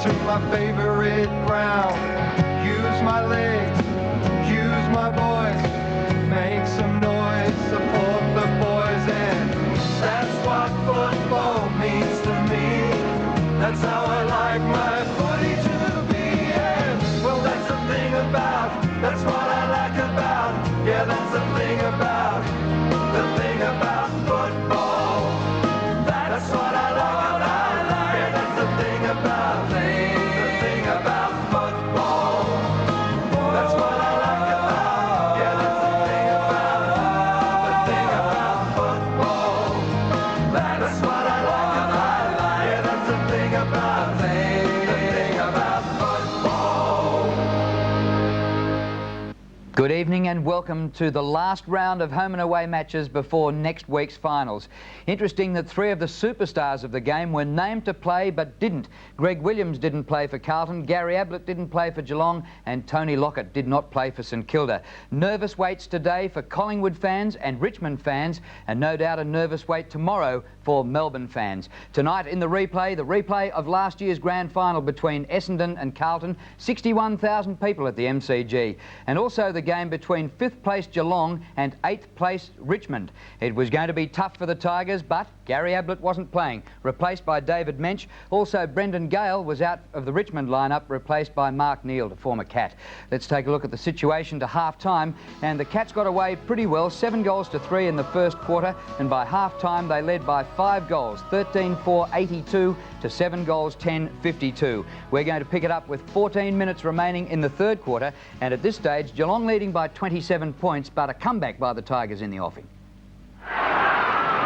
to my favorite ground. Use my legs, use my voice, make some noise, support the boys, and that's what football means to me. That's how I like my footy to be, and well, that's the thing about, that's what I like about, yeah, that's the thing about football. That's what I like about, yeah, that's the thing about football. That's what I like about, yeah, that's the thing about football. That's what I like about, yeah, that's the thing about football. Good evening and welcome to the last round of home and away matches before next week's finals. Interesting that three of the superstars of the game were named to play but didn't. Greg Williams didn't play for Carlton, Gary Ablett didn't play for Geelong, and Tony Lockett did not play for St Kilda. Nervous waits today for Collingwood fans and Richmond fans, and no doubt a nervous wait tomorrow for Melbourne fans. Tonight in the replay of last year's grand final between Essendon and Carlton, 61,000 people at the MCG, and also the game between 5th place Geelong and 8th place Richmond. It was going to be tough for the Tigers, but Gary Ablett wasn't playing, replaced by David Mensch. Also, Brendan Gale was out of the Richmond lineup, replaced by Mark Neal, the former Cat. Let's take a look at the situation to half-time, and the Cats got away pretty well, 7 goals to 3 in the first quarter, and by half-time they led by 5 goals, 13-4-82 to 7 goals, 10-52. We're going to pick it up with 14 minutes remaining in the third quarter, and at this stage, Geelong leading by 27 points, but a comeback by the Tigers in the offing.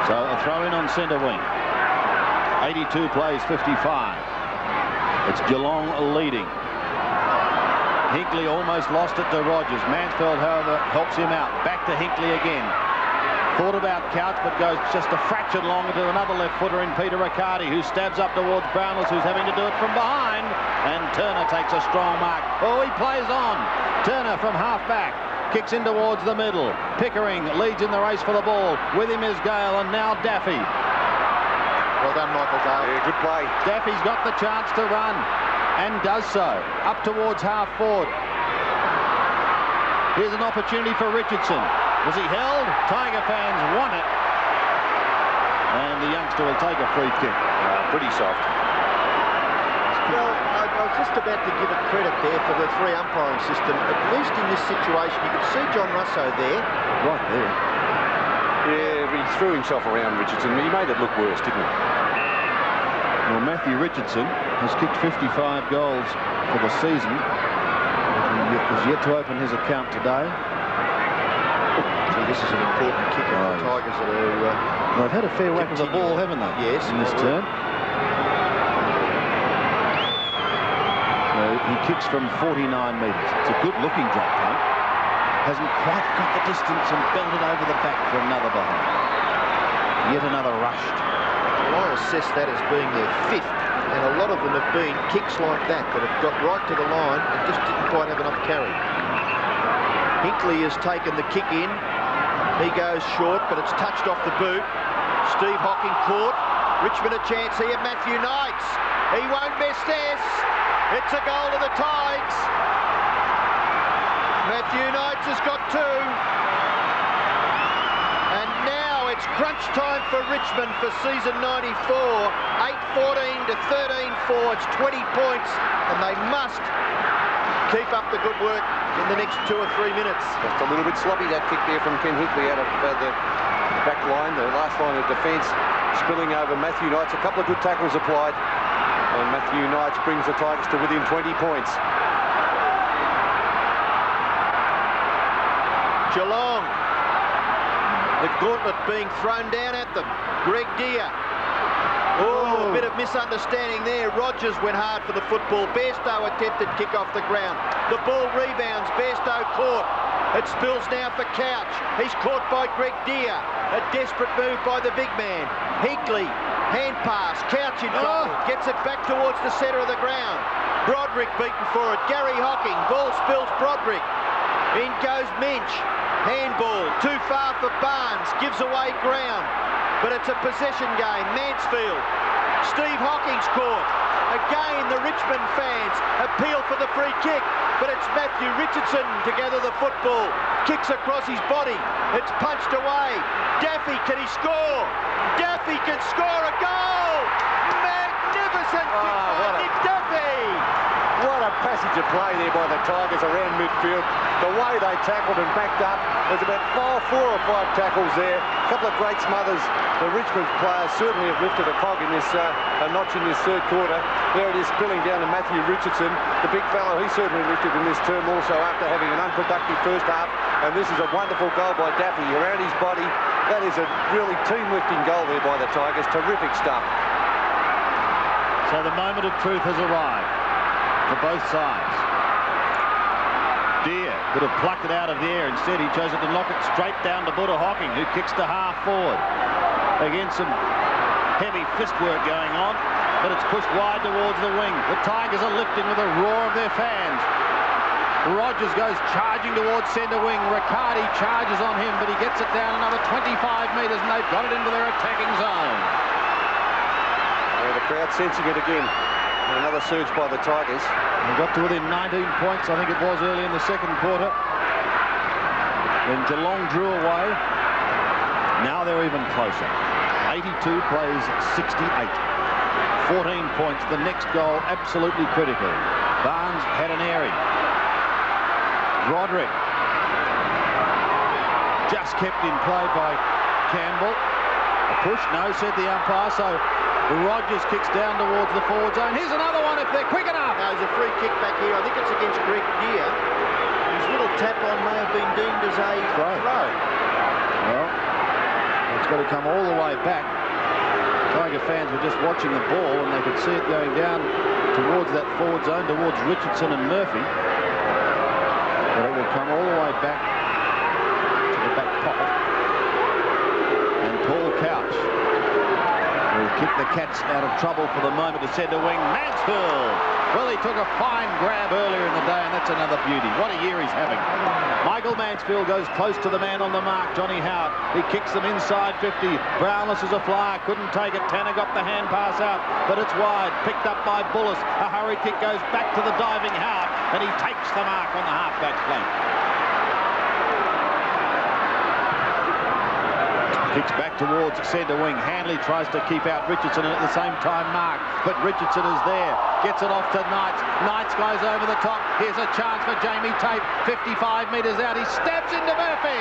So a throw in on centre wing. 82 plays 55. It's Geelong leading. Hinkley almost lost it to Rogers. Mansfield, however, helps him out. Back to Hinkley again. Thought about Couch, but goes just a fraction longer to another left footer in Peter Riccardi, who stabs up towards Brownless, who's having to do it from behind. And Turner takes a strong mark. Oh, he plays on. Turner from half back. Kicks in towards the middle. Pickering leads in the race for the ball. With him is Gale, and now Daffy. Well done, Michael Gale. Yeah, good play. Daffy's got the chance to run, and does so. Up towards half forward. Here's an opportunity for Richardson. Was he held? Tiger fans want it. And the youngster will take a free kick. Pretty soft. Well, I was just about to give it credit there for the three umpiring system. At least in this situation, you could see John Russo there. Right there. Yeah, he threw himself around Richardson. He made it look worse, didn't he? Well, Matthew Richardson has kicked 55 goals for the season. He has yet to open his account today. So this is an important kick for the Tigers that are... Well, they've had a fair whack of the ball, haven't they? Yes. In this turn. He kicks from 49 metres. It's a good-looking drop punt. Hasn't quite got the distance and belted over the back for another behind. Yet another rushed. Well, I assess that as being their 5th, and a lot of them have been kicks like that have got right to the line and just didn't quite have enough carry. Hinkley has taken the kick in. He goes short, but it's touched off the boot. Steve Hocking caught. Richmond a chance here. Matthew Knights. He won't miss this. It's a goal to the Tigers. Matthew Knights has got 2. And now it's crunch time for Richmond for season 94. 8-14 to 13-4. It's 20 points, and they must keep up the good work in the next 2 or 3 minutes. Just a little bit sloppy, that kick there from Ken Hinkley out of the back line, the last line of defence, spilling over Matthew Knights. A couple of good tackles applied. And Matthew Knights brings the Tigers to within 20 points. Geelong. The gauntlet being thrown down at them. Greg Deere. Oh, a bit of misunderstanding there. Rogers went hard for the football. Bairstow attempted kick off the ground. The ball rebounds. Bairstow caught. It spills now for Couch. He's caught by Greg Deere. A desperate move by the big man. Hinkley, hand pass. Couch in trouble. Gets it back towards the centre of the ground. Broderick beaten for it. Gary Hocking. Ball spills Broderick. In goes Mensch. Handball. Too far for Barnes. Gives away ground. But it's a possession game. Mansfield Steve Hocking's caught. Again, the Richmond fans appeal for the free kick, but it's Matthew Richardson to gather the football. Kicks across his body. It's punched away. Daffy, can he score? Daffy can score a goal! Magnificent kick by Nick Daffy! What a passage of play there by the Tigers around midfield. The way they tackled and backed up. There's about 4 or 5 tackles there. A couple of great smothers. The Richmond players certainly have lifted a cog in this, a notch in this third quarter. There it is, spilling down to Matthew Richardson. The big fellow, he certainly lifted in this term also after having an unproductive first half. And this is a wonderful goal by Daffy around his body. That is a really team-lifting goal there by the Tigers. Terrific stuff. So the moment of truth has arrived for both sides. Deere could have plucked it out of the air. Instead, he chose to knock it straight down to Buddha Hocking, who kicks to half forward. Again, some heavy fist work going on, but it's pushed wide towards the wing. The Tigers are lifting with a roar of their fans. Rogers goes charging towards centre wing. Riccardi charges on him, but he gets it down another 25 metres, and they've got it into their attacking zone. Yeah, the crowd sensing it again. Another surge by the Tigers. They got to within 19 points, I think it was, early in the second quarter. Then Geelong drew away. Now they're even closer. 82 plays 68. 14 points. The next goal absolutely critical. Barnes had an airing. Roderick just kept in play by Campbell. A push? No, said the umpire. So Rogers kicks down towards the forward zone. Here's another one if they're quick enough. Now, there's a free kick back here. I think it's against Greg Deere. His little tap on may have been deemed as a throw. Well, it's got to come all the way back. Tiger fans were just watching the ball and they could see it going down towards that forward zone, towards Richardson and Murphy. But it will come all the way back to the back pocket. And Paul Couch will kick the Cats out of trouble for the moment to centre wing. Mansfield! Well, he took a fine grab earlier in the day, and that's another beauty. What a year he's having. Michael Mansfield goes close to the man on the mark, Johnny Howard. He kicks them inside 50. Brownless is a flyer, couldn't take it. Tanner got the hand pass out, but it's wide. Picked up by Bullis. A hurry kick goes back to the diving Howard, and he takes the mark on the half-back flank. Kicks back towards centre wing. Hanley tries to keep out Richardson and at the same time Mark. But Richardson is there. Gets it off to Knights. Knights goes over the top. Here's a chance for Jamie Tate. 55 metres out. He stabs into Murphy.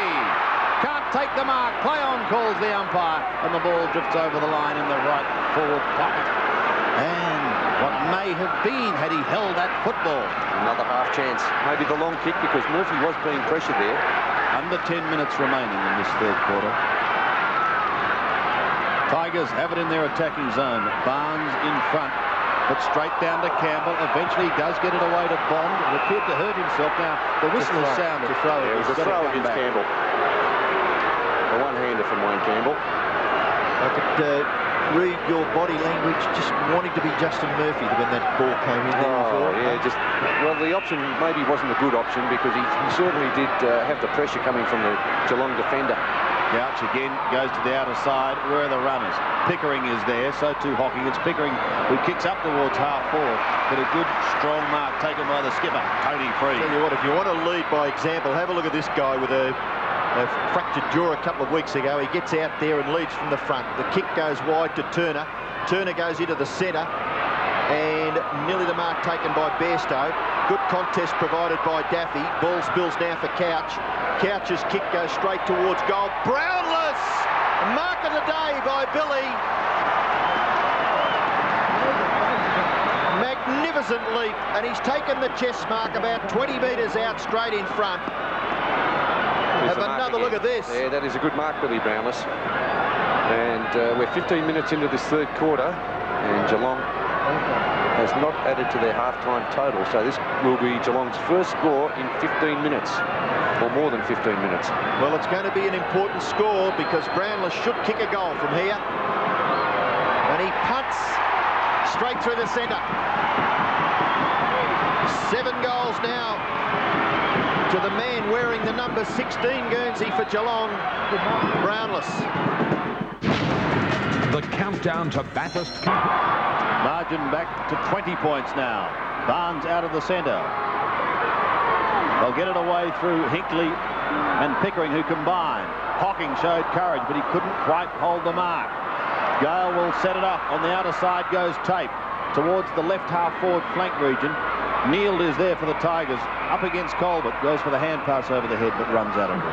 Can't take the mark. Play on, calls the umpire. And the ball drifts over the line in the right forward pocket. And what may have been had he held that football. Another half chance. Maybe the long kick because Murphy was being pressured there. Under 10 minutes remaining in this third quarter. Tigers have it in their attacking zone. Barnes in front, but straight down to Campbell. Eventually he does get it away to Bond. It appeared to hurt himself. Now, the whistle is sounded. It was a throw against Campbell. A one-hander from Wayne Campbell. I could read your body language just wanting to be Justin Murphy when that ball came in there before. Yeah, well, the option maybe wasn't a good option because he certainly did have the pressure coming from the Geelong defender. Couch again goes to the outer side. Where are the runners? Pickering is there, so too Hocking. It's Pickering who kicks up towards half forward, but a good strong mark taken by the skipper, Tony Free. Tell you what, if you want to lead by example, have a look at this guy with a fractured jaw a couple of weeks ago. He gets out there and leads from the front. The kick goes wide to Turner. Turner goes into the centre, and nearly the mark taken by Bairstow. Good contest provided by Daffy. Ball spills now for Couch. Couch's kick goes straight towards goal. Brownless! Mark of the day by Billy. Magnificent leap, and he's taken the chest mark about 20 metres out straight in front. Have another look at this. Yeah, that is a good mark, Billy Brownless. And we're 15 minutes into this third quarter, and Geelong has not added to their half-time total. So this will be Geelong's first score in 15 minutes, or more than 15 minutes. Well, it's going to be an important score because Brownless should kick a goal from here. And he punts straight through the centre. 7 goals now to the man wearing the number 16 Guernsey for Geelong, Brownless. The countdown to Bathurst. Margin back to 20 points now. Barnes out of the centre. They'll get it away through Hinkley and Pickering, who combine. Hocking showed courage, but he couldn't quite hold the mark. Gale will set it up. On the outer side goes Tape towards the left half forward flank region. Neild is there for the Tigers. Up against Colbert. Goes for the hand pass over the head, but runs out of it.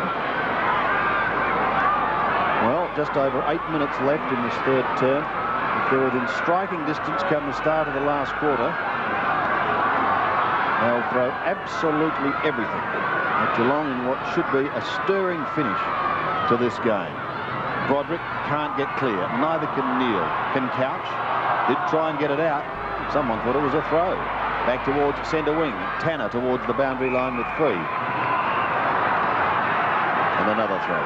Well, just over 8 minutes left in this third term. If they're within striking distance come the start of the last quarter, they'll throw absolutely everything at Geelong in what should be a stirring finish to this game. Broderick can't get clear. Neither can Neild. Can Couch. Did try and get it out. Someone thought it was a throw. Back towards centre wing. Tanner towards the boundary line with 3. And another throw.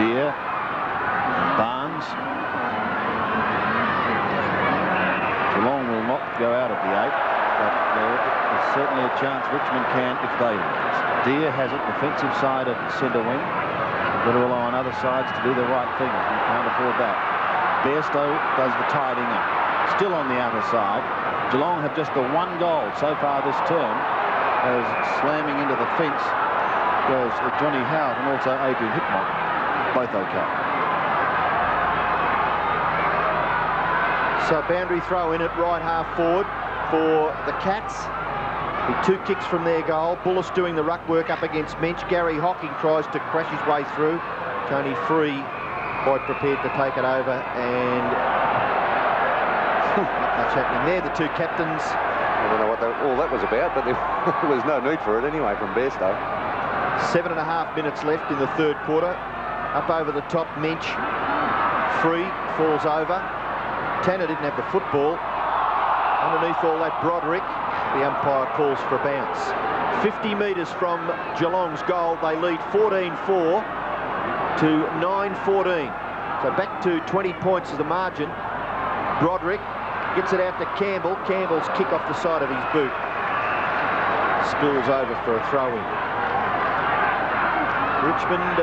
Deere. Barnes. Geelong will not go out of the 8, but there is certainly a chance Richmond can if they lose. Deere has it defensive side at centre wing. Got to rely on other sides to do the right thing. You can't afford that. Bairstow does the tidying up. Still on the outer side. Geelong have just the 1 goal so far this term, as slamming into the fence goes Johnny Howard and also Adrian Hickmott. Both okay. So boundary throw in at right half forward for the Cats. With 2 kicks from their goal. Bullis doing the ruck work up against Mensch. Gary Hocking tries to crash his way through. Tony Free quite prepared to take it over, and not much happening there. The 2 captains. I don't know what all that was about, but there was no need for it anyway from Bairstow. 7.5 minutes left in the third quarter. Up over the top, Mensch. Free falls over. Tanner didn't have the football. Underneath all that, Broderick. The umpire calls for a bounce. 50 metres from Geelong's goal. They lead 14-4 to 9-14. So back to 20 points as the margin. Broderick gets it out to Campbell. Campbell's kick off the side of his boot. Spills over for a throw-in. Richmond,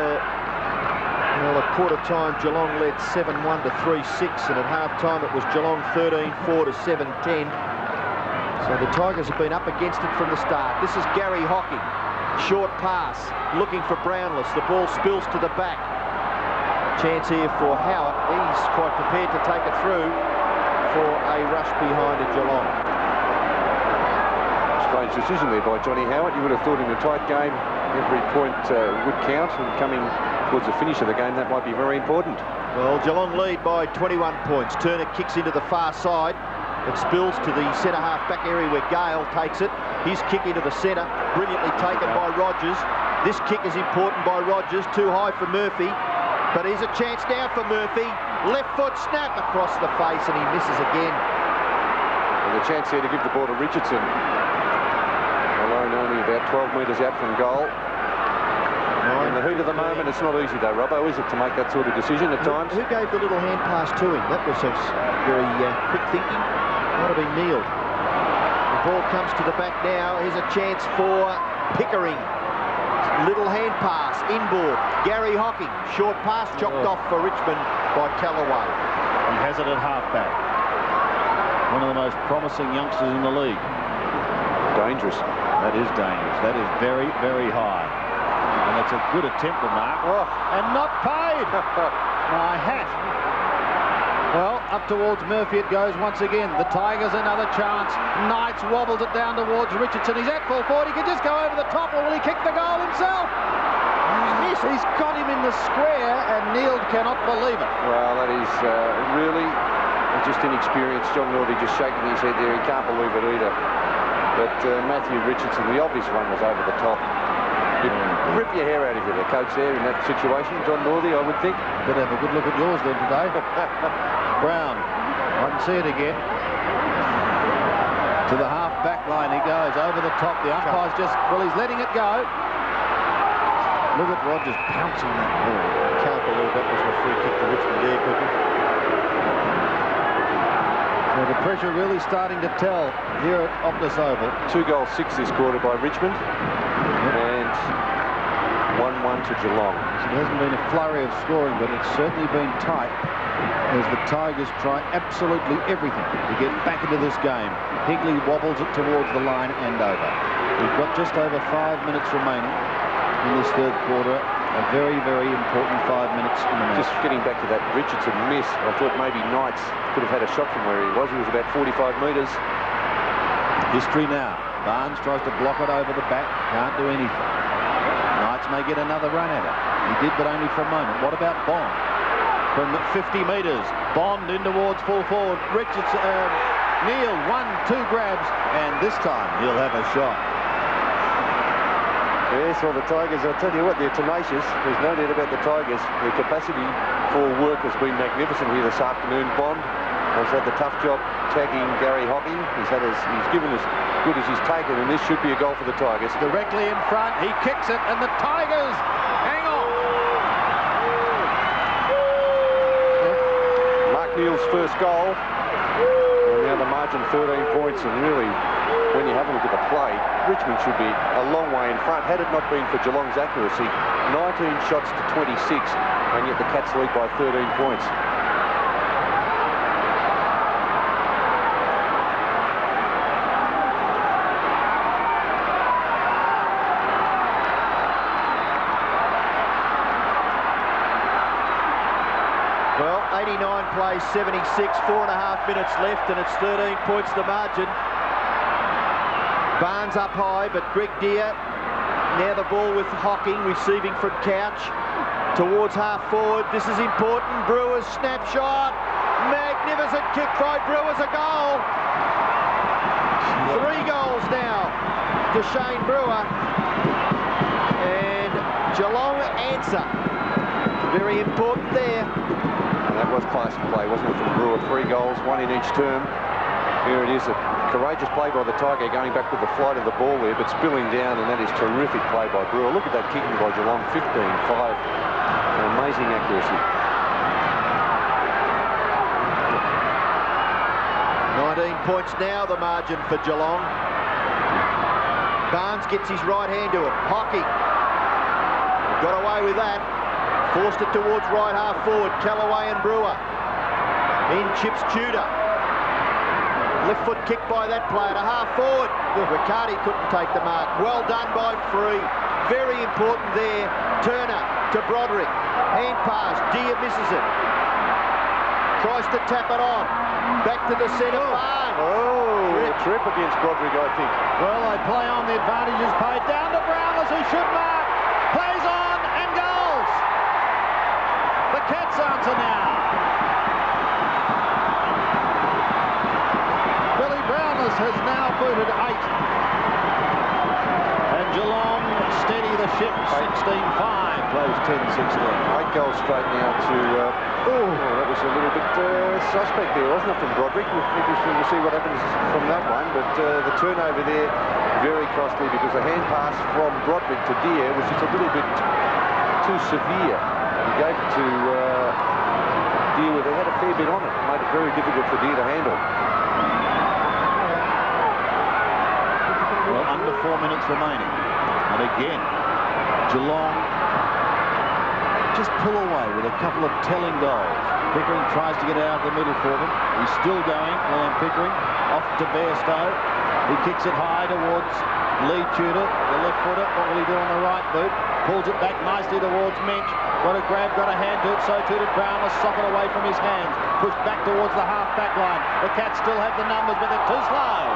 well, at quarter time, Geelong led 7-1 to 3-6, and at half time it was Geelong 13-4 to 7-10. So the Tigers have been up against it from the start. This is Gary Hocking. Short pass, looking for Brownless. The ball spills to the back. Chance here for Howard. He's quite prepared to take it through for a rush behind a Geelong. Strange decision there by Johnny Howard. You would have thought in a tight game every point would count, and coming towards the finish of the game that might be very important. Well, Geelong lead by 21 points. Turner kicks into the far side. It spills to the centre-half back area where Gale takes it. His kick into the centre, brilliantly taken by Rogers. This kick is important by Rogers, too high for Murphy. But here's a chance now for Murphy. Left foot snap across the face, and he misses again. And the chance here to give the ball to Richardson. Alone only about 12 metres out from goal. In the heat of the moment, it's not easy though, Robbo, is it, to make that sort of decision at times? Who gave the little hand pass to him? That was very quick thinking. Might have been Neild. The ball comes to the back now. Here's a chance for Pickering. Little hand pass, inboard. Gary Hocking. Short pass chopped off for Richmond by Callaway. He has it at half-back. One of the most promising youngsters in the league. Dangerous. That is dangerous. That is very, very high. And it's a good attempt to mark. Oh, and not paid. My hat. Well, up towards Murphy it goes once again. The Tigers another chance. Knights wobbles it down towards Richardson. He's at full forward. He can just go over the top, or will he kick the goal himself? Yes, he's got him in the square, and Neild cannot believe it. Well, that is really just inexperienced. John Northey just shaking his head there. He can't believe it either. But Matthew Richardson, the obvious one, was over the top. You'd rip your hair out of you, the coach there in that situation. John Northey, I would think. Better have a good look at yours then today. Brown, I can see it again. To the half-back line he goes, over the top. The umpire's just, well, he's letting it go. Look at Rogers pouncing that ball. Can't believe that was a free kick to Richmond there, people. Well, Well, the pressure really starting to tell here at Optus Oval. 2 goals, 6 this quarter by Richmond. And 1-1 to Geelong. It hasn't been a flurry of scoring, but it's certainly been tight as the Tigers try absolutely everything to get back into this game. Higley wobbles it towards the line and over. We've got just over 5 minutes remaining in this third quarter. A very, very important 5 minutes in the match. Just getting back to that Richardson miss, I thought maybe Knights could have had a shot from where he was. He was about 45 metres. History now. Barnes tries to block it over the back. Can't do anything. Knights may get another run at it. He did, but only for a moment. What about Bond? From 50 metres. Bond in towards full forward. Richardson, Neil, 1-2 grabs, and this time he'll have a shot. Yes, well, the Tigers, I'll tell you what, they're tenacious. There's no doubt about the Tigers. Their capacity for work has been magnificent here this afternoon. Bond has had the tough job tagging Gary Hocking. He's given as good as he's taken, and this should be a goal for the Tigers. Directly in front, he kicks it, and the Tigers hang on. Mark Neal's first goal. And now the margin 13 points, and really, when you have a look at the play, Richmond should be a long way in front. Had it not been for Geelong's accuracy, 19 shots to 26, and yet the Cats lead by 13 points. Well, 89 plays 76, 4.5 minutes left, and it's 13 points the margin. Barnes up high, but Greg Deere, now the ball with Hocking, receiving from Couch, towards half forward. This is important. Brewers snapshot. Magnificent kick by Brewers, a goal. 3 goals now to Shane Brewer. And Geelong answer. Very important there. And that was class play, wasn't it, from Brewer? 3 goals, 1 in each term. Here it is, a courageous play by the Tiger, going back with the flight of the ball there, but spilling down, and that is terrific play by Brewer. Look at that kicking by Geelong, 15-5. An amazing accuracy. 19 points now, the margin for Geelong. Barnes gets his right hand to it. Hocking got away with that. Forced it towards right half forward. Callaway and Brewer. In chips Tudor. Left foot kick by that player to half forward. Riccardi couldn't take the mark. Well done by Free. Very important there. Turner to Broderick. Hand pass. Deere misses it. Tries to tap it on. Back to the centre. Barnes. Oh, a trip against Broderick, I think. Well, they play on. The advantage is paid down to Brownless, who should mark. Plays on and goals. The Cats answer now. Has now booted 8. And Geelong steady the ship, 16-5, close 10-16. 8 goals straight now to... that was a little bit suspect there, wasn't it, from Broderick? Interesting to see what happens from that one, but the turnover there, very costly, because the hand pass from Broderick to Deere was just a little bit too severe. He gave it to Deere, where they had a fair bit on it. Made it very difficult for Deere to handle. Well, under 4 minutes remaining. And again, Geelong just pull away with a couple of telling goals. Pickering tries to get out of the middle for them. He's still going, Liam Pickering, off to Bairstow. He kicks it high towards Lee Tudor, the left footer. What will he do on the right boot? Pulls it back nicely towards Mensch. Got a grab, got a hand to it, so too did Brownless. Sock it away from his hands. Pushed back towards the half-back line. The Cats still have the numbers, but they're too slow.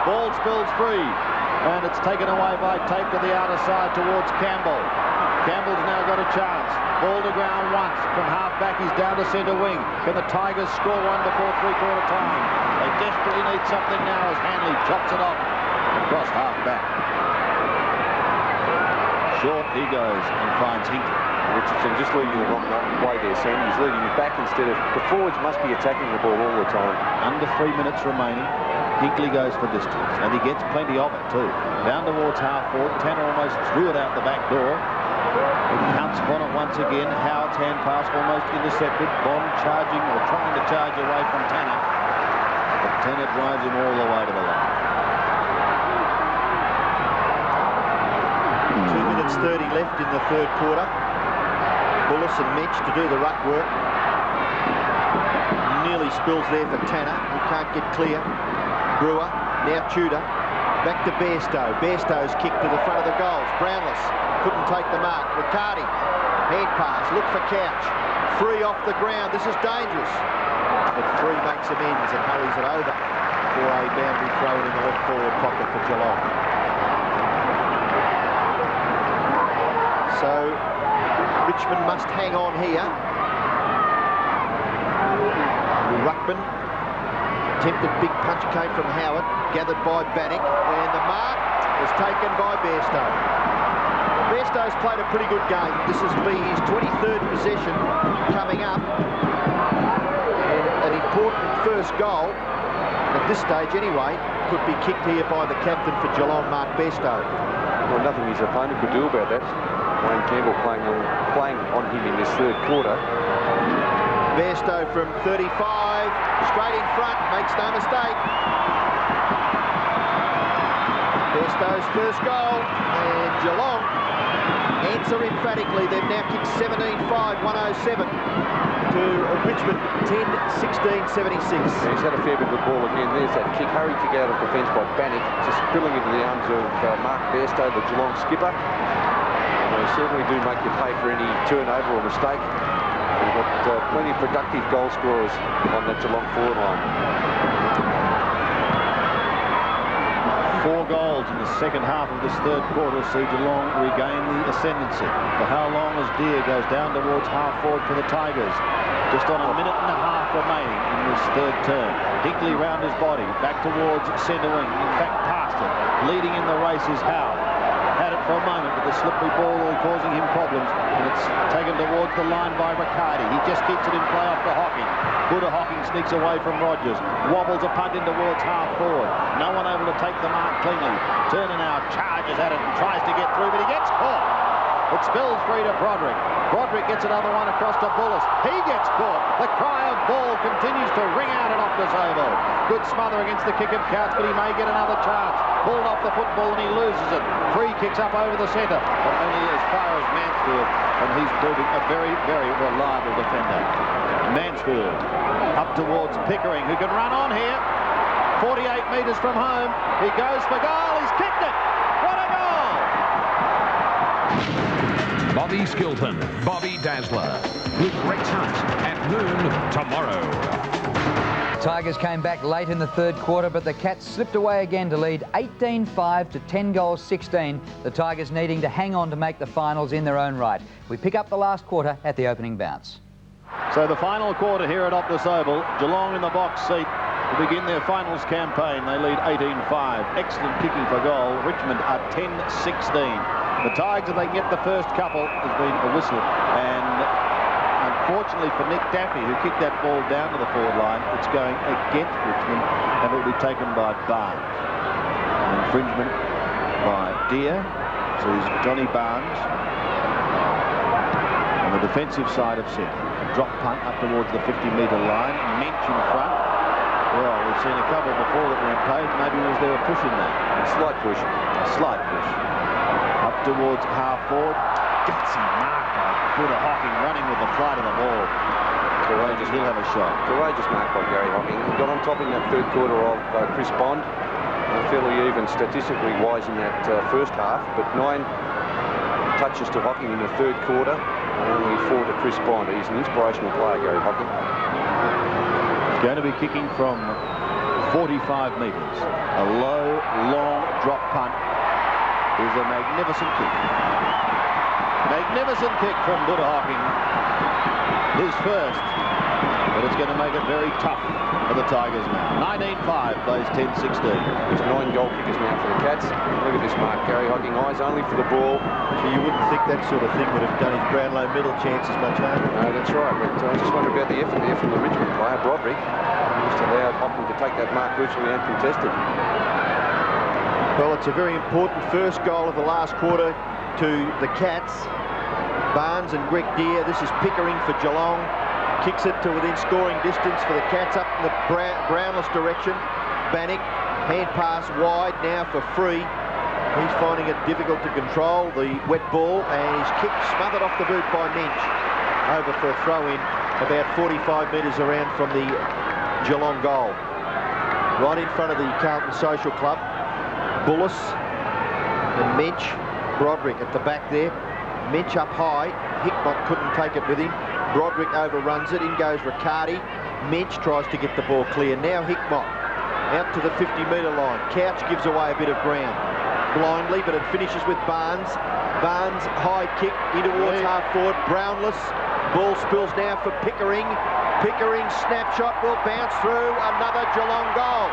Ball spills free, and it's taken away by Tate to the outer side towards Campbell. Campbell's now got a chance. Ball to ground once. From half-back, he's down to centre wing. Can the Tigers score one before three-quarter time? They desperately need something now as Hanley chops it off across half-back. Short he goes and finds Hinkley. Richardson just leading the wrong way there, Sam. He's leading it back instead of... The forwards must be attacking the ball all the time. Under 3 minutes remaining. Hinkley goes for distance, and he gets plenty of it too. Down towards half forward. Tanner almost threw it out the back door. He counts upon it once again. Howard's hand pass almost intercepted. Bond charging or trying to charge away from Tanner. The Tenner drives him all the way to the line. 2 minutes 30 left in the third quarter. Bullis and Mitch to do the ruck work. Nearly spills there for Tanner. He can't get clear. Brewer, now Tudor. Back to Bairstow. Bairstow's kick to the front of the goals. Brownless couldn't take the mark. Riccardi, hand pass, look for Couch. Free off the ground. This is dangerous. But Free makes amends and hurries it over for a boundary throw in the left forward pocket for Geelong. So Richmond must hang on here. Ruckman, attempted big punch came from Howard, gathered by Bannock, and the mark was taken by Bairstow. Bairstow's played a pretty good game. This has been his 23rd possession coming up. And an important first goal, at this stage anyway, could be kicked here by the captain for Geelong, Mark Bairstow. Well, nothing his opponent could do about that. Wayne Campbell playing on him in this third quarter. Bairstow from 35, straight in front, makes no mistake. Bairstow's first goal, and Geelong answer emphatically. They've now kicked 17-5, 107 to Richmond 10-16-76. He's had a fair bit of the ball again. There's that kick, hurry kick out of defence by Bannock, just spilling into the arms of Mark Bairstow, the Geelong skipper. And they certainly do make you pay for any turnover or mistake. We've got plenty of productive goal scorers on that Geelong forward line. 4 goals in the second half of this third quarter see Geelong regain the ascendancy. For how long as Deer goes down towards half forward for the Tigers. Just on a minute and a half remaining in this third term. Hinkley round his body, back towards centre wing. In fact, past it. Leading in the race is Howe. Had it for a moment, but the slippery ball causing him problems, and it's taken towards the line by Riccardi. He just keeps it in play off to Hocking. Buddha Hocking sneaks away from Rogers, wobbles a punt in towards half forward. No one able to take the mark cleanly. Turner now charges at it and tries to get through, but he gets caught. It spills free to Broderick. Broderick gets another one across to Bullis. He gets caught. The cry of ball continues to ring out at Optus Oval. Good smother against the kick of Couch, but he may get another chance. Pulled off the football and he loses it. Free kicks up over the centre, but only as far as Mansfield, and he's proving a very, very reliable defender. Mansfield up towards Pickering, who can run on here. 48 metres from home. He goes for goal. He's kicked it. What a goal! Bobby Skilton, Bobby Dazzler, with Rex Hunt at noon tomorrow. Tigers came back late in the third quarter, but the Cats slipped away again to lead 18-5 to 10-16. The Tigers needing to hang on to make the finals in their own right. We pick up the last quarter at the opening bounce. So the final quarter here at Optus Oval. Geelong in the box seat to begin their finals campaign. They lead 18-5. Excellent kicking for goal. Richmond are 10-16. The Tigers, if they get the first couple, has been a whistle. And unfortunately for Nick Daffy, who kicked that ball down to the forward line, it's going against Richmond, and it will be taken by Barnes. An infringement by Deer. So he's Johnny Barnes on the defensive side of centre. Drop punt up towards the 50-metre line. Mench in front. Well, we've seen a couple before that were in play. Maybe was there a push in there? A slight push. A slight push. Up towards half forward. Gutsy mark by Buddha Hocking, running with the flight of the ball. Courageous. He'll have a shot. Courageous mark by Gary Hocking. He got on top in that third quarter of Chris Bond. Fairly even statistically wise in that first half, but 9 touches to Hocking in the third quarter, and only 4 to Chris Bond. He's an inspirational player, Gary Hocking. He's going to be kicking from 45 metres. A low, long drop punt is a magnificent kick. Magnificent kick from Buddha Hocking. His first, but it's going to make it very tough for the Tigers now. 19-5 plays 10-16. There's 9 goal kickers now for the Cats. Look at this mark, Gary Hocking, eyes only for the ball. So you wouldn't think that sort of thing would have done his Brownlow medal chances much harder. No, that's right, but I just wonder about the effort there from the Richmond player, Broderick. Just allowed Hocking to take that mark virtually uncontested. Well, it's a very important first goal of the last quarter to the Cats. Barnes and Greg Deer. This is Pickering for Geelong. kicks it to within scoring distance for the Cats up in the Brownless direction. Bannock, hand pass wide now for Free. He's finding it difficult to control the wet ball, and he's kicked smothered off the boot by Minch. Over for a throw-in about 45 metres around from the Geelong goal. Right in front of the Carlton Social Club. Bullis and Minch. Broderick at the back there. Minch up high. Hickmott couldn't take it with him. Broderick overruns it. In goes Riccardi. Minch tries to get the ball clear. Now Hickmott out to the 50-metre line. Couch gives away a bit of ground blindly, but it finishes with Barnes. Barnes, high kick in towards half forward. Brownless. Ball spills now for Pickering. Pickering snapshot will bounce through. Another Geelong goal.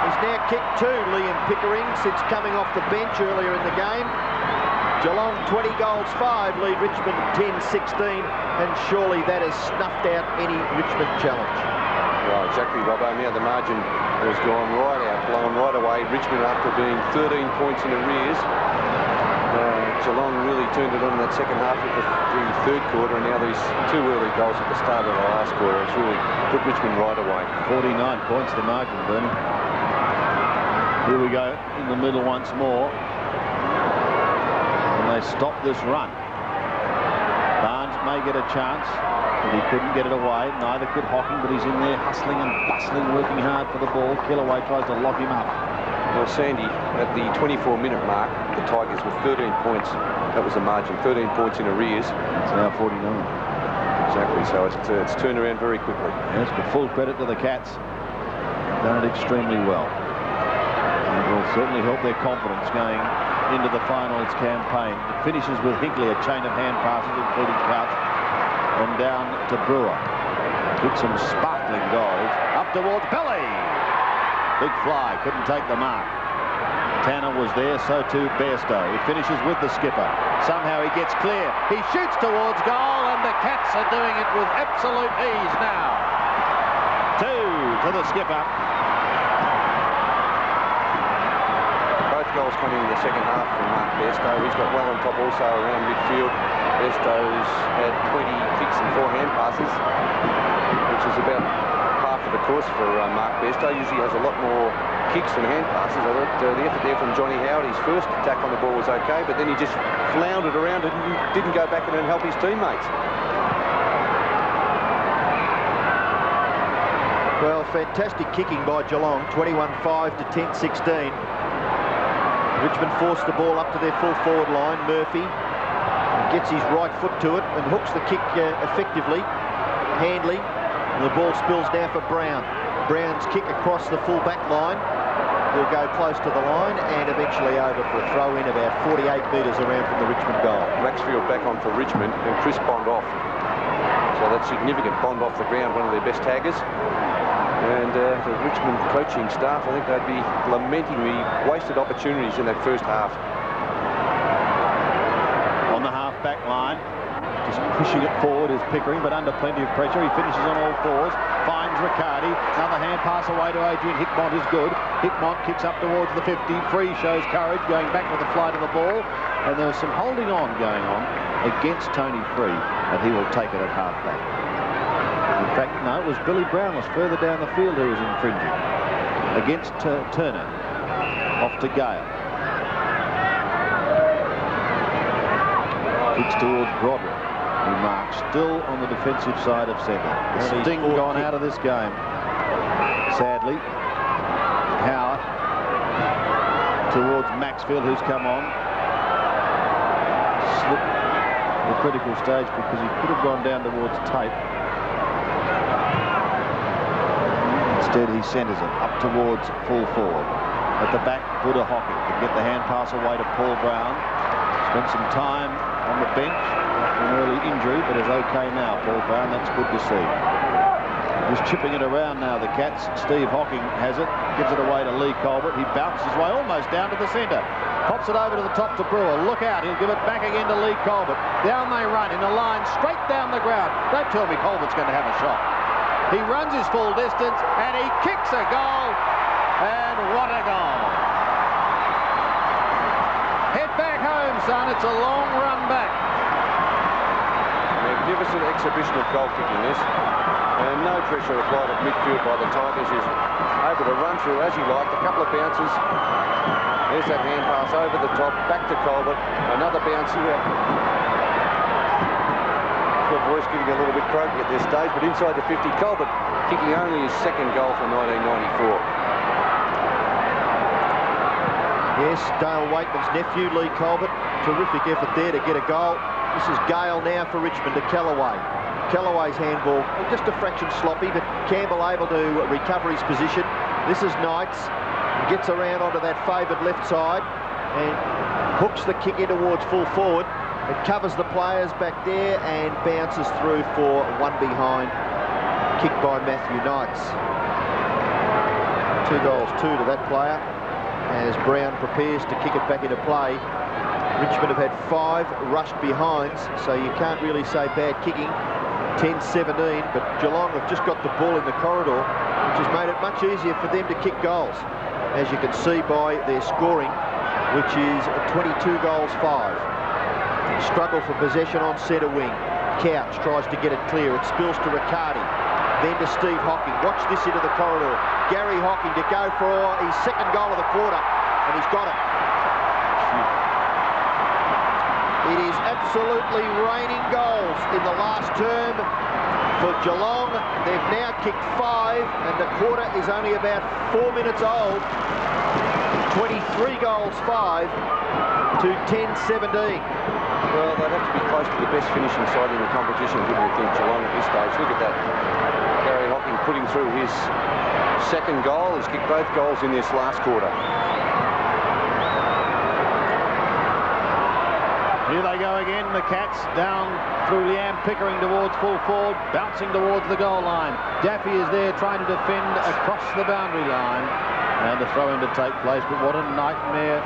He's now kicked 2, Liam Pickering, since coming off the bench earlier in the game. Geelong 20 goals 5, lead Richmond 10-16, and surely that has snuffed out any Richmond challenge. Well, exactly, Robbo. Now the margin has gone right out, blown right away. Richmond, after being 13 points in arrears, Geelong really turned it on in that second half of the third quarter, and now these 2 early goals at the start of the last quarter has really put Richmond right away. 49 points the margin, Bernie. Here we go in the middle once more. And they stop this run. Barnes may get a chance, but he couldn't get it away. Neither could Hocking, but he's in there hustling and bustling, working hard for the ball. Kellaway tries to lock him up. Well, Sandy, at the 24-minute mark, the Tigers with 13 points. That was the margin, 13 points in arrears. It's now 49. Exactly, so it's turned around very quickly. Yes, but full credit to the Cats. Done it extremely well. And it will certainly help their confidence going into the finals campaign. It finishes with Hinkley, a chain of hand passes, including Couch, and down to Brewer. Hit some sparkling goals. Up towards Pelly. Big fly, couldn't take the mark. Tanner was there, so too Bairstow. He finishes with the skipper. Somehow he gets clear. He shoots towards goal, and the Cats are doing it with absolute ease now. 2 to the skipper. Both goals coming in the second half from Mark Bairstow. He's got well on top also around midfield. Bairstow's had 20 kicks and 4 hand passes, which is about half of the course for Mark Bairstow. Usually has a lot more kicks and hand passes. I thought the effort there from Johnny Howard, his first attack on the ball was okay, but then he just floundered around it and didn't go back in and help his teammates. Well, fantastic kicking by Geelong, 21-5 to 10-16. Richmond forced the ball up to their full forward line. Murphy gets his right foot to it and hooks the kick effectively. Handley. And the ball spills now for Brown. Brown's kick across the full back line. He'll go close to the line and eventually over for a throw-in about 48 metres around from the Richmond goal. Maxfield back on for Richmond and Chris Bond off. So that's significant. Bond off the ground, one of their best taggers. And the Richmond coaching staff, I think they'd be lamenting the wasted opportunities in that first half. On the half-back line, just pushing it forward is Pickering, but under plenty of pressure. He finishes on all 4s, finds Riccardi. Another hand pass away to Adrian Hickmott is good. Hickmott kicks up towards the 50. Free shows courage, going back with the flight of the ball. And there was some holding on going on against Tony Free, and he will take it at half-back. In fact, no, it was Billy Brownless further down the field who was infringing against Turner. Off to Gale. Kicks towards Broderick, who marks still on the defensive side of centre. The sting gone out of this game, sadly. Howard towards Maxfield, who's come on. Slipped the critical stage because he could have gone down towards Tate. Instead, he centres it up towards full forward. At the back, Buddha Hocking can get the hand pass away to Paul Brown. Spent some time on the bench after an early injury, but is okay now, Paul Brown. That's good to see. Just chipping it around now, the Cats. Steve Hocking has it, gives it away to Lee Colbert. He bounces his way almost down to the centre. Pops it over to the top to Brewer. Look out, he'll give it back again to Lee Colbert. Down they run in a line straight down the ground. Don't tell me Colbert's going to have a shot. He runs his full distance and he kicks a goal. And what a goal. Head back home, son. It's a long run back. magnificent exhibition of goal kicking this. And no pressure applied at midfield by the Tigers. He's able to run through as he liked. A couple of bounces. There's that hand pass over the top, back to Colbert. Another bounce here. The voice getting a little bit croaky at this stage, but inside the 50, Colbert kicking only his second goal for 1994. Yes, Dale Wakeman's nephew, Lee Colbert. Terrific effort there to get a goal. This is Gale now for Richmond to Callaway. Callaway's handball, just a fraction sloppy, but Campbell able to recover his position. This is Knights. Gets around onto that favoured left side and hooks the kick in towards full forward. It covers the players back there and bounces through for one behind. Kick by Matthew Knights. 2 goals, 2 to that player as Brown prepares to kick it back into play. Richmond have had 5 rushed behinds, so you can't really say bad kicking. 10-17, but Geelong have just got the ball in the corridor, which has made it much easier for them to kick goals, as you can see by their scoring, which is 22 goals, 5. Struggle for possession on centre wing. Couch tries to get it clear. It spills to Riccardi. Then to Steve Hocking. Watch this into the corridor. Gary Hocking to go for his second goal of the quarter, and he's got it. It is absolutely raining goals in the last term for Geelong. They've now kicked 5, and the quarter is only about 4 minutes old. 23 goals, 5 to 10-17. Well, they'd have to be close to the best finishing side in the competition, wouldn't you think, Geelong at this stage? Look at that. Gary Hocking putting through his second goal. He's kicked both goals in this last quarter. Here they go again, the Cats down through Liam Pickering towards full forward, bouncing towards the goal line. Daffy is there trying to defend across the boundary line, and a throw-in to take place, but what a nightmare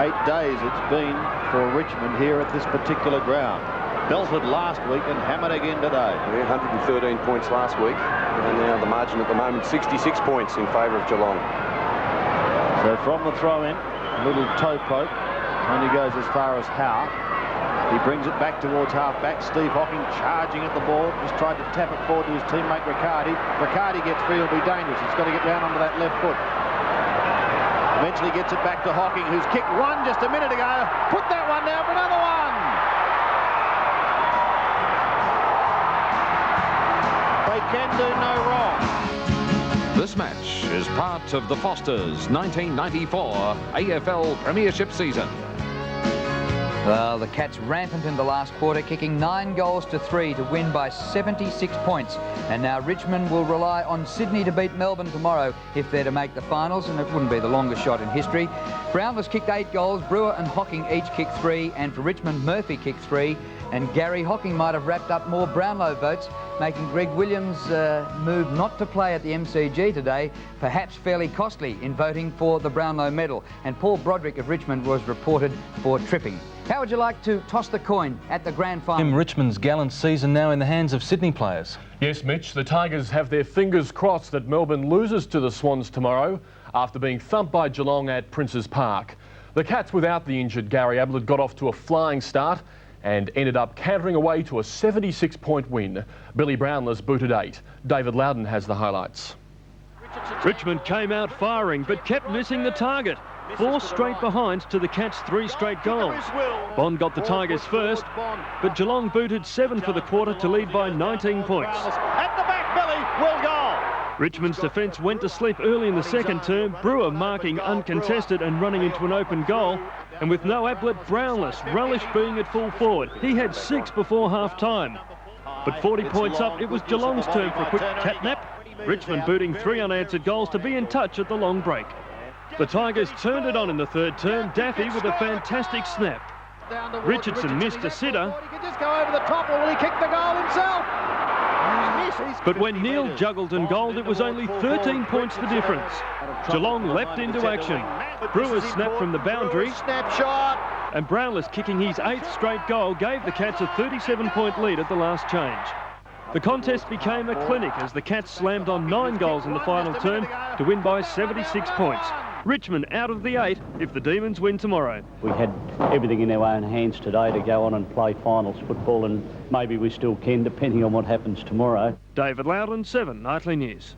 8 days it's been for Richmond here at this particular ground. Belted last week and hammered again today. Yeah, 113 points last week, and now the margin at the moment 66 points in favour of Geelong. So from the throw-in, a little toe poke, only goes as far as Howe. He brings it back towards half-back. Steve Hocking charging at the ball, just tried to tap it forward to his teammate Riccardi. Riccardi gets free, it'll be dangerous. He's got to get down onto that left foot. Eventually gets it back to Hocking, who's kicked one just a minute ago. Put that one down for another one. They can do no wrong. This match is part of the Fosters' 1994 AFL Premiership season. Well, the Cats rampant in the last quarter, kicking 9 goals to 3 to win by 76 points. And now Richmond will rely on Sydney to beat Melbourne tomorrow if they're to make the finals, and it wouldn't be the longest shot in history. Brownless kicked 8 goals, Brewer and Hocking each kicked 3, and for Richmond, Murphy kicked 3, and Gary Hocking might have wrapped up more Brownlow votes, making Greg Williams' move not to play at the MCG today perhaps fairly costly in voting for the Brownlow medal. And Paul Broderick of Richmond was reported for tripping. How would you like to toss the coin at the grand final? Richmond's gallant season now in the hands of Sydney players. Yes, Mitch, the Tigers have their fingers crossed that Melbourne loses to the Swans tomorrow after being thumped by Geelong at Princes Park. The Cats, without the injured Gary Ablett, got off to a flying start and ended up cantering away to a 76-point win. Billy Brownless booted 8. David Loudon has the highlights. Richmond came out firing but kept missing the target. 4 straight behinds to the Cats' 3 straight goals. Bond got the Tigers first, but Geelong booted 7 for the quarter to lead by 19 points. At the back, Billy, will goal. Richmond's defence went to sleep early in the second term, Brewer marking uncontested and running into an open goal. And with no Ablett, Brownless relished being at full forward. He had 6 before half-time. But 40 points up, it was Geelong's turn for a quick catnap. Richmond booting 3 unanswered goals to be in touch at the long break. The Tigers turned it on in the third term, Daffy with a fantastic snap. Richardson missed a sitter. He could just go over the top, or will he kick the goal himself? But when Neil juggled and goaled, it was only 13 points the difference. Geelong leapt into action. Brewer snapped from the boundary. Snapshot. And Brownless kicking his 8th straight goal gave the Cats a 37-point lead at the last change. The contest became a clinic as the Cats slammed on 9 goals in the final term to win by 76 points. Richmond out of the 8 if the Demons win tomorrow. We had everything in our own hands today to go on and play finals football, and maybe we still can, depending on what happens tomorrow. David Loudon, 7 Nightly News.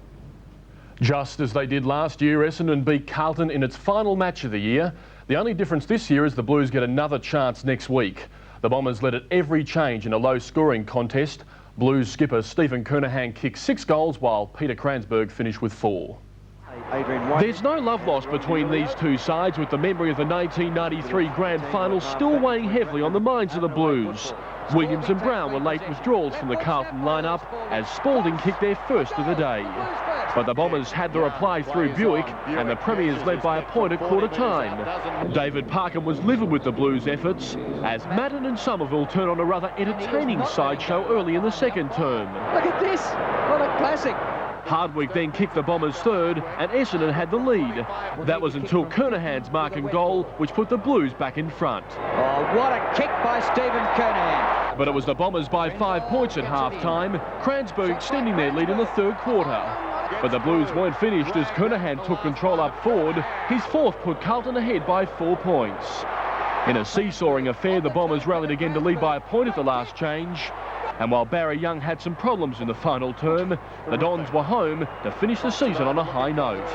Just as they did last year, Essendon beat Carlton in its final match of the year. The only difference this year is the Blues get another chance next week. The Bombers led at every change in a low-scoring contest. Blues skipper Stephen Kernahan kicked 6 goals, while Peter Kransberg finished with 4. There's no love lost between these two sides, with the memory of the 1993 grand final still weighing heavily on the minds of the Blues. Williams and Brown were late withdrawals from the Carlton lineup as Spalding kicked their first of the day. But the Bombers had the reply through Buick, and the Premiers led by a point at quarter time. David Parkham was livid with the Blues' efforts as Madden and Somerville turned on a rather entertaining sideshow early in the second term. Look at this. What a classic. Hardwick then kicked the Bombers third, and Essendon had the lead. That was until Kernahan's mark and goal, which put the Blues back in front. Oh, what a kick by Stephen Kernahan. But it was the Bombers by 5 points at half-time, Kransberg extending their lead in the third quarter. But the Blues weren't finished as Kernahan took control up forward. His fourth put Carlton ahead by 4 points. In a seesawing affair, the Bombers rallied again to lead by a point at the last change. And while Barry Young had some problems in the final term, the Dons were home to finish the season on a high note.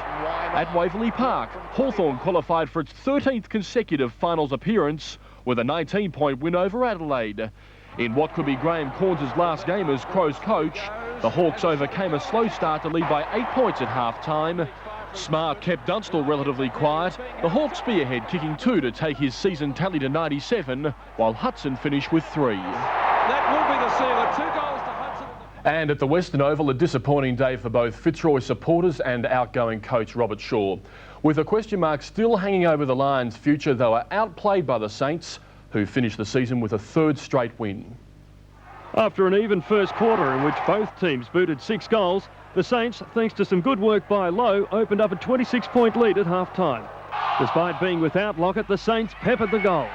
At Waverley Park, Hawthorn qualified for its 13th consecutive finals appearance with a 19-point win over Adelaide. In what could be Graham Corns' last game as Crows coach, the Hawks overcame a slow start to lead by 8 points at half-time. Smart kept Dunstall relatively quiet, the Hawks spearhead kicking 2 to take his season tally to 97, while Hudson finished with 3. That will be the sealer. 2 goals to Hudson. And at the Western Oval, a disappointing day for both Fitzroy supporters and outgoing coach Robert Shaw. With a question mark still hanging over the Lions' future, they were outplayed by the Saints, who finished the season with a 3rd straight win. After an even first quarter in which both teams booted 6 goals, the Saints, thanks to some good work by Lowe, opened up a 26-point lead at half-time. Despite being without Lockett, the Saints peppered the goals.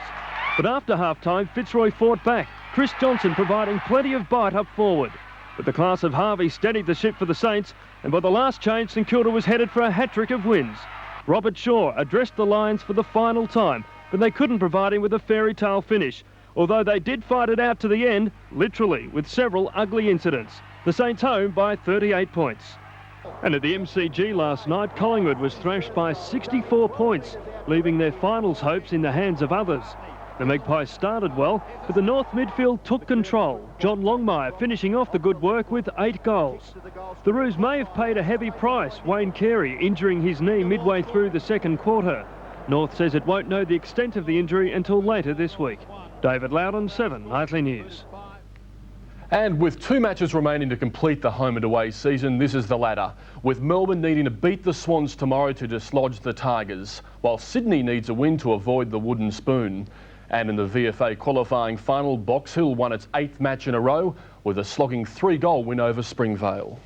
But after half-time, Fitzroy fought back, Chris Johnson providing plenty of bite up forward. But the class of Harvey steadied the ship for the Saints, and by the last change, St Kilda was headed for a hat-trick of wins. Robert Shaw addressed the Lions for the final time, but they couldn't provide him with a fairy tale finish, although they did fight it out to the end, literally, with several ugly incidents. The Saints home by 38 points. And at the MCG last night, Collingwood was thrashed by 64 points, leaving their finals hopes in the hands of others. The Magpies started well, but the North midfield took control, John Longmire finishing off the good work with 8 goals. The Roos may have paid a heavy price, Wayne Carey injuring his knee midway through the second quarter. North says it won't know the extent of the injury until later this week. David Loudon, 7 Nightly News. And with 2 matches remaining to complete the home and away season, this is the ladder, with Melbourne needing to beat the Swans tomorrow to dislodge the Tigers, while Sydney needs a win to avoid the wooden spoon. And in the VFA qualifying final, Box Hill won its 8th match in a row with a slogging 3-goal win over Springvale.